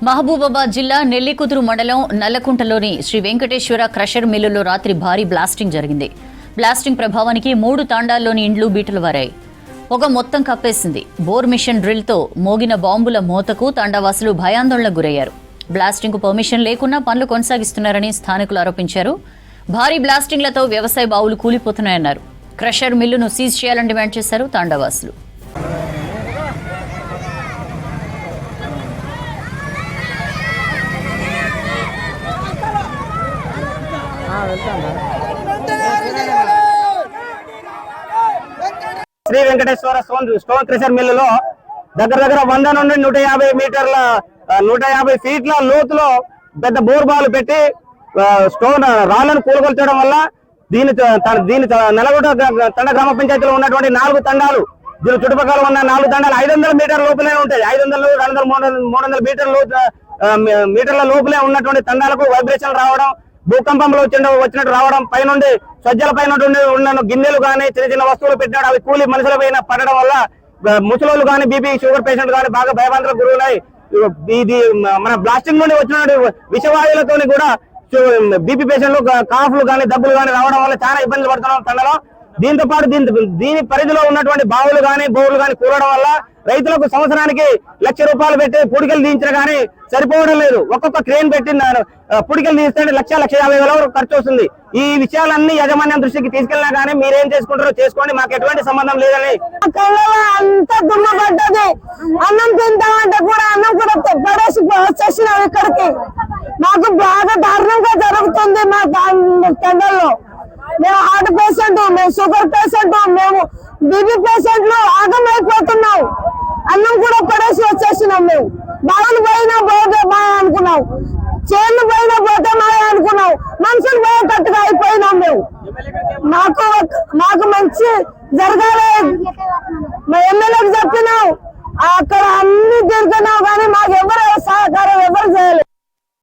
మహబూబాబాద్ జిల్లా నెల్లికుదురు మండలం నల్లకుంటలోని శ్రీ వెంకటేశ్వర క్రషర్ మిల్లులో రాత్రి భారీ బ్లాస్టింగ్ జరిగింది. బ్లాస్టింగ్ ప్రభావానికి 3 తాండాల్లోని ఇండ్లు బీటలు వారాయి. పొగ మొత్తం కప్పేసింది. బోర్ మిషన్ డ్రిల్తో మోగిన బాంబుల మోతకు తాండావాసులు భయాందోళనకు గురయ్యారు. బ్లాస్టింగ్ కు పర్మిషన్ లేకున్నా పనులు కొనసాగిస్తున్నారని స్థానికులు ఆరోపించారు. భారీ బ్లాస్టింగ్లతో వ్యవసాయ బావులు కూలిపోతున్నాయన్నారు. క్రషర్ మిల్లును సీజ్ చేయాలని డిమాండ్ చేశారు తాండావాసులు. శ్రీ వెంకటేశ్వర స్టోన్ క్రషర్ మిల్లులో దగ్గర 100 నుండి 150 ఫీట్ల లోతులో పెద్ద బోర్ బాలు పెట్టి స్టోన్ రాళ్లను కూలగొల్చడం వల్ల దీని నల్లగొండ తండ గ్రామ పంచాయతీలో ఉన్నటువంటి 4 తండాలు, దీని చుట్టుపక్కల ఉన్న 4 తండాలు 500 మీటర్ల లోపలే ఉంటాయి. 500, 200, 300 మీటర్ల లోపలే ఉన్నటువంటి తండాలకు వైబ్రేషన్ రావడం, భూకంపంలో వచ్చినట్టు రావడం, పైనుండి సజ్జల పైన ఉన్న గిన్నెలు కానీ చిన్న వస్తువులు పెట్టినాడు. అవి కూలి మనుషుల పైన పడడం వల్ల ముసలోళ్ళు కానీ బీపీ షుగర్ పేషెంట్ కానీ బాగా భయభ్రాంతులకు గురవున్నాయి. ఇది మన బ్లాస్టింగ్ నుండి వచ్చిన విషవాయువులతో కూడా బీపీ పేషెంట్లు కాఫ్లు కానీ దగ్గులు కానీ రావడం వల్ల చాలా ఇబ్బందులు పడుతున్నాం తండలో. దీంతో పాటు దీని పరిధిలో ఉన్నటువంటి బావులు కానీ బోర్లు కానీ కూలడం వల్ల రైతులకు సంవత్సరానికి ₹1,00,000 పెట్టి పుడికలు తీయించిన కానీ సరిపోవడం లేదు. ఒక్కొక్క క్రేన్ పెట్టి పుడికలు తీస్తే ₹1,50,000 ఖర్చు వస్తుంది. ఈ విషయాలన్నీ యాజమాన్యం దృష్టికి తీసుకెళ్ళినా కానీ మీరేం చేసుకుంటారో చేసుకోండి, మాకు ఎటువంటి సంబంధం లేదని. అంత దుమ్మపడ్డది. అన్నం తింటామంటే కూడా అన్నం కూడా పడేసి వచ్చేసినాం ఇక్కడికి. మాకు బాగా దారుణంగా జరుగుతుంది మా తండల్లో. మేము హార్ట్ పేషెంట్, మేము షుగర్ పేషెంట్, మేము బీపీ పేషెంట్లు ఆగమైపోతున్నాం. అన్నం కూడా పడేసి వచ్చేసినాం. మేము బావులు పోయినా పోతే బాగా అనుకున్నాం, చేళ్ళు పోయినా పోతే బాగా అనుకున్నాం, మనుషులు పోయేటట్టుగా అయిపోయినాం. మేము మాకు మంచి జరగాలి మా ఎమ్మెల్యేకి చెప్పినాం. అక్కడ అన్ని తిరుగుతున్నాం కానీ మాకు ఎవరు సహకారం ఎవరు చేయాలి.